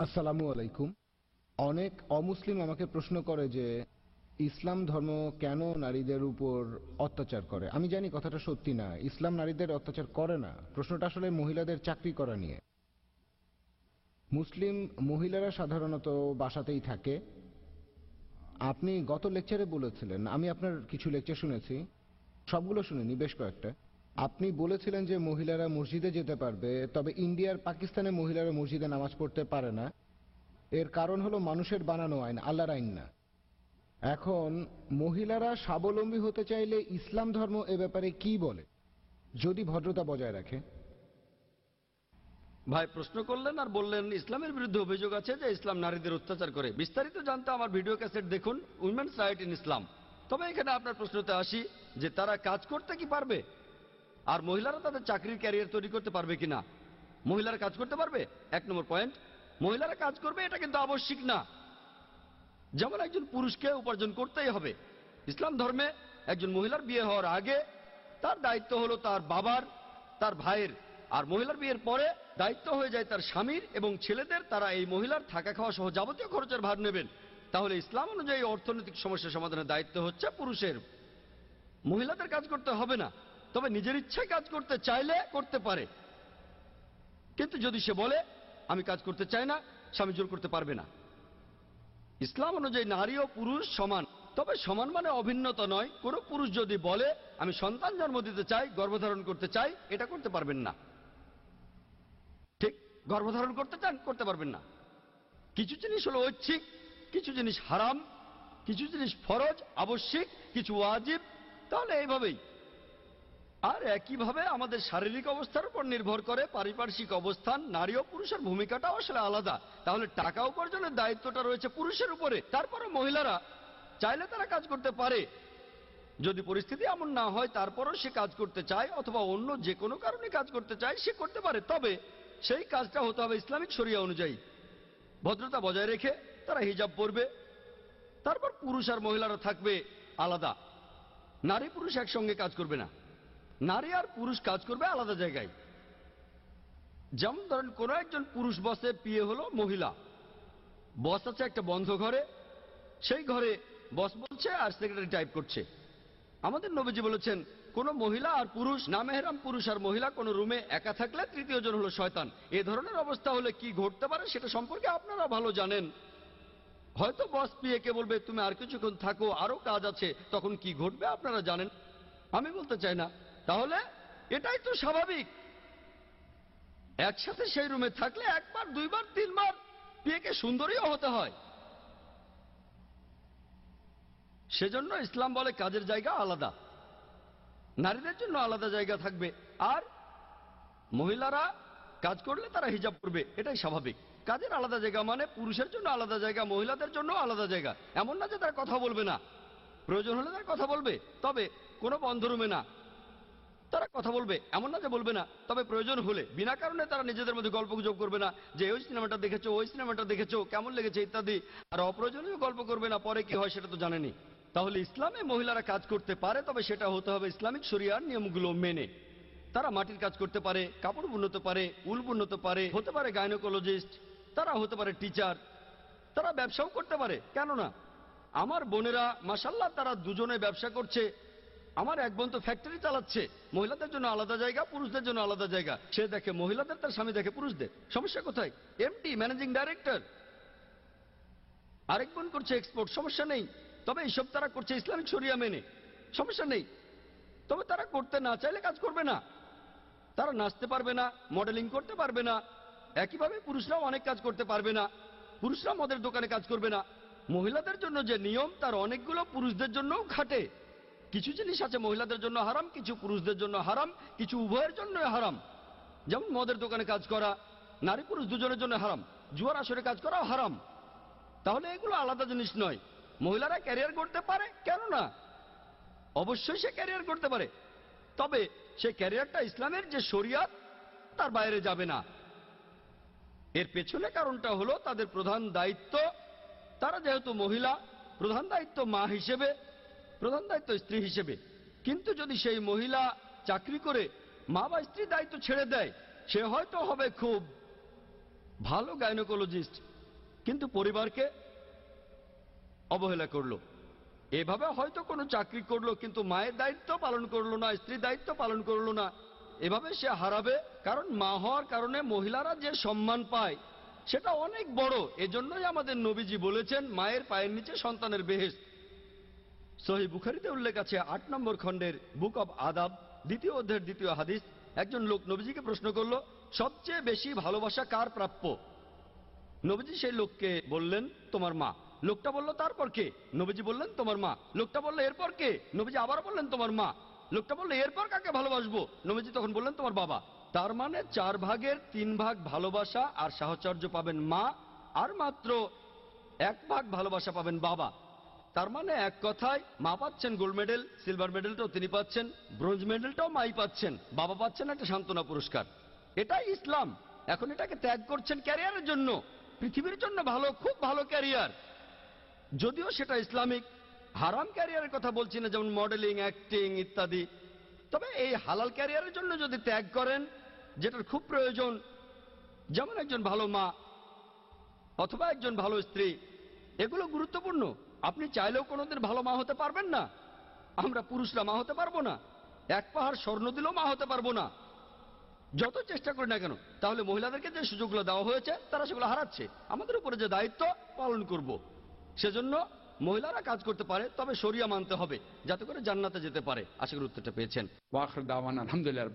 আসসালামু আলাইকুম। অনেক অমুসলিম আমাকে প্রশ্ন করে যে ইসলাম ধর্ম কেন নারীদের উপর অত্যাচার করে। আমি জানি কথাটা সত্যি না, ইসলাম নারীদের অত্যাচার করে না। প্রশ্নটা আসলে মহিলাদের চাকরি করা নিয়ে। মুসলিম মহিলারা সাধারণত বাসাতেই থাকে। আপনি গত লেকচারে বলেছিলেন, আমি আপনার কিছু লেকচার শুনেছি, সবগুলো শুনিনি, বেশ কয়েকটা। আপনি বলেছিলেন যে মহিলারা মসজিদে যেতে পারবে, তবে ইন্ডিয়ার পাকিস্তানে মহিলারা মসজিদে নামাজ পড়তে পারে না। এর কারণ হলো মানুষের বানানো আইন, আল্লাহর আইন না। এখন মহিলারা স্বাবলম্বী হতে চাইলে ইসলাম ধর্ম এ ব্যাপারে কি বলে, যদি ভদ্রতা বজায় রাখে? ভাই প্রশ্ন করলেন আর বললেন ইসলামের বিরুদ্ধে অভিযোগ আছে যে ইসলাম নারীদের অত্যাচার করে। বিস্তারিত জানতে আমার ভিডিও ক্যাসেট দেখুন, উইমেন্স রাইট ইন ইসলাম। তবে এখানে আপনার প্রশ্নতে আসি যে তারা কাজ করতে কি পারবে, আর মহিলারা তাদের চাকরির ক্যারিয়ার তৈরি করতে পারবে কিনা। মহিলারা কাজ করতে পারবে, 1 নম্বর পয়েন্ট। মহিলারা কাজ করবে এটা কিন্তু আবশ্যিক না। যেমন একজন পুরুষকে উপার্জন করতেই হবে, ইসলাম ধর্মে একজন মহিলার বিয়ে হওয়ার আগে তার দায়িত্ব হলো তার বাবার, তার ভাইয়ের, আর মহিলার বিয়ের পরে দায়িত্ব হয়ে যায় তার স্বামীর এবং ছেলেদের। তারা এই মহিলার থাকা খাওয়া সহ যাবতীয় খরচের ভার নেবেন। তাহলে ইসলাম অনুযায়ী অর্থনৈতিক সমস্যা সমাধানের দায়িত্ব হচ্ছে পুরুষের। মহিলাদের কাজ করতে হবে না, তবে নিজের ইচ্ছায় কাজ করতে চাইলে করতে পারে। কিন্তু যদি সে বলে আমি কাজ করতে চাই না, স্বামী জোর করতে পারবে না। ইসলাম অনুযায়ী নারী ও পুরুষ সমান, তবে সমান মানে অভিন্নতা নয়। কোনো পুরুষ যদি বলে আমি সন্তান জন্ম দিতে চাই, গর্ভধারণ করতে চাই, এটা করতে পারবেন না। ঠিক, গর্ভধারণ করতে চান, করতে পারবেন না। কিছু জিনিস হলো ঐচ্ছিক, কিছু জিনিস হারাম, কিছু জিনিস ফরজ আবশ্যিক, কিছু ওয়াজিব। তাহলে এইভাবেই। আর একইভাবে আমাদের শারীরিক অবস্থার উপর নির্ভর করে পারিপার্শ্বিক অবস্থান। নারী ও পুরুষের ভূমিকাটাও আসলে আলাদা। তাহলে টাকা উপার্জনের দায়িত্বটা রয়েছে পুরুষের উপরে। তারপরে মহিলারা চাইলে তারা কাজ করতে পারে। যদি পরিস্থিতি এমন না হয় তারপরও সে কাজ করতে চায় অথবা অন্য যে কোনো কারণে কাজ করতে চায়, সে করতে পারে। তবে সেই কাজটা হতে হবে ইসলামিক শরিয়া অনুযায়ী। ভদ্রতা বজায় রেখে তারা হিজাব পরবে। তারপর পুরুষ আর মহিলারা থাকবে আলাদা। নারী পুরুষ একসঙ্গে কাজ করবে না, নারী আর পুরুষ কাজ করবে আলাদা জায়গায়। যেমন ধরেন কোন একজন পুরুষ বসে বিয়ে হলো মহিলা, বস আছে একটা বন্ধ ঘরে, সেই ঘরে বস বলছে আর সেক্রেটারি টাইপ করছে। আমাদের নবীজি বলেছেন কোন মহিলা আর পুরুষ, নামেহরাম পুরুষ আর মহিলা কোন রুমে একা থাকলে তৃতীয় জন হলো শয়তান। এ ধরনের অবস্থা হলে কি ঘটতে পারে সেটা সম্পর্কে আপনারা ভালো জানেন। হয়তো বস পিএকে বলবে তুমি আর কিছুক্ষণ থাকো, আরো কাজ আছে, তখন কি ঘটবে আপনারা জানেন। আমি বলতে চাই না। তাহলে এটাই তো স্বাভাবিক। একসাথে সেই রুমে থাকলে একবার দুইবার তিনবার বিয়েকে সুন্দরীও হতে হয়। সেজন্য ইসলাম বলে কাজের জায়গা আলাদা, নারীদের জন্য আলাদা জায়গা থাকবে। আর মহিলারা কাজ করলে তারা হিজাব করবে, এটাই স্বাভাবিক। কাজের আলাদা জায়গা মানে পুরুষের জন্য আলাদা জায়গা, মহিলাদের জন্য আলাদা জায়গা। এমন না যে তারা কথা বলবে না, প্রয়োজন হলে তারা কথা বলবে, তবে কোনো বন্ধ রুমে না। তারা কথা বলবে, এমন না যে বলবে না, তবে প্রয়োজন হলে। বিনা কারণে তারা নিজেদের মধ্যে গল্পগুজব করবে না যে ওই সিনেমাটা দেখেছো, ওই সিনেমাটা দেখেছো, কেমন লেগেছে ইত্যাদি। আর অপ্রয়োজনীয় গল্প করবে না, পরে কি হয় সেটা তো জানেনি। তাহলে ইসলামে মহিলারা কাজ করতে পারে, তবে সেটা হতে হবে ইসলামিক শরিয়ার নিয়মগুলো মেনে। তারা মাটির কাজ করতে পারে, কাপড় বুনতে পারে, উল বুনতে পারে, হতে পারে গাইনোকোলজিস্ট, তারা হতে পারে টিচার, তারা ব্যবসাও করতে পারে, কেন না। আমার বোনেরা মাশাআল্লাহ তারা দুজনে ব্যবসা করছে। আমার এক বোন তো ফ্যাক্টরি চালাচ্ছে। মহিলাদের জন্য আলাদা জায়গা, পুরুষদের জন্য আলাদা জায়গা। সে দেখে মহিলাদের, তার স্বামী দেখে পুরুষদের। সমস্যা কোথায়? MD, managing director. আরেক বোন করছে এক্সপোর্ট, সমস্যা নেই। তবে এইসব তারা করছে ইসলামিক শরিয়া মেনে, সমস্যা নেই। তবে তারা করতে না চাইলে কাজ করবে না। তারা নাচতে পারবে না, মডেলিং করতে পারবে না। একইভাবে পুরুষরাও অনেক কাজ করতে পারবে না। পুরুষরা মদের দোকানে কাজ করবে না। মহিলাদের জন্য যে নিয়ম তার অনেকগুলো পুরুষদের জন্যও খাটে। কিছু জিনিস আছে মহিলাদের জন্য হারাম, কিছু পুরুষদের জন্য হারাম, কিছু উভয়ের জন্য হারাম। যেমন মদের দোকানে কাজ করা নারী পুরুষ দুজনের জন্য হারাম, জুয়ার আসরে কাজ করাও হারাম। তাহলে এগুলো আলাদা জিনিস নয়। মহিলারা ক্যারিয়ার করতে পারে, কেন না, অবশ্যই সে ক্যারিয়ার করতে পারে। তবে সে ক্যারিয়ারটা ইসলামের যে শরিয়াত তার বাইরে যাবে না। এর পেছনে কারণটা হলো তাদের প্রধান দায়িত্ব। তারা যেহেতু মহিলা, প্রধান দায়িত্ব মা হিসেবে, প্রধান দায়িত্ব স্ত্রী হিসেবে। কিন্তু যদি সেই মহিলা চাকরি করে মা বা স্ত্রীর দায়িত্ব ছেড়ে দেয়, সে হয়তো হবে খুব ভালো গাইনোকোলজিস্ট, কিন্তু পরিবারকে অবহেলা করলো। এভাবে হয়তো কোনো চাকরি করলো কিন্তু মায়ের দায়িত্ব পালন করলো না, স্ত্রীর দায়িত্ব পালন করলো না, এভাবে সে হারাবে। কারণ মা হওয়ার কারণে মহিলারা যে সম্মান পায় সেটা অনেক বড়। এজন্যই আমাদের নবীজি বলেছেন মায়ের পায়ের নিচে সন্তানের বেহেশত। সহিহ বুখারীতে উল্লেখ আছে ৮ নম্বর খণ্ডের বুক অব আদাব ২য় অধ্যায়ের ২য় হাদিস। একজন লোক নবীজিকে প্রশ্ন করলো, সবচেয়ে বেশি ভালোবাসা কার প্রাপ্য? নবীজি সেই লোককে বললেন, তোমার মা। লোকটা বলল, তারপর কে? নবীজি বললেন, তোমার মা। লোকটা বলল, এরপর কে? নবীজি আবার বললেন, তোমার মা। লোকটা বলল, এরপর কাকে ভালোবাসবো? নবীজি তখন বললেন, তোমার বাবা। তার মানে 4 ভাগের 3 ভাগ ভালোবাসা আর সাহচর্য পাবেন মা, আর মাত্র 1 ভাগ ভালোবাসা পাবেন বাবা। তার মানে এক কথায় মা পাচ্ছেন গোল্ড মেডেল, সিলভার মেডেলটাও তিনি পাচ্ছেন, ব্রোঞ্জ মেডেলটাও মাই পাচ্ছেন, বাবা পাচ্ছেন একটা সান্ত্বনা পুরস্কার। এটাই ইসলাম। এখন এটাকে ত্যাগ করছেন ক্যারিয়ারের জন্য, পৃথিবীর জন্য ভালো, খুব ভালো ক্যারিয়ার, যদিও সেটা ইসলামিক। হারাম ক্যারিয়ারের কথা বলছি না, যেমন মডেলিং, অ্যাক্টিং ইত্যাদি। তবে এই হালাল ক্যারিয়ারের জন্য যদি ত্যাগ করেন, যেটার খুব প্রয়োজন, যেমন একজন ভালো মা অথবা একজন ভালো স্ত্রী, এগুলো গুরুত্বপূর্ণ। আপনি চাইলেও কোনোদিন ভালো মা হতে পারবেন না। আমরা পুরুষরা মা হতে পারবো না, 1 পাহাড় স্বর্ণ দিলেও মা হতে পারবো না, যত চেষ্টা করি না কেন। তাহলে মহিলাদেরকে যে সুযোগগুলো দেওয়া হয়েছে তারা সেগুলো হারাচ্ছে। আমাদের উপরে যে দায়িত্ব পালন করব, সেজন্য মহিলারা কাজ করতে পারে, তবে শরিয়া মানতে হবে যাতে করে জান্নাতে যেতে পারে। আশা করি উত্তরটা পেয়েছেন। ওয়া আখির দাওয়ানা আলহামদুলিল্লাহ রাব্বিল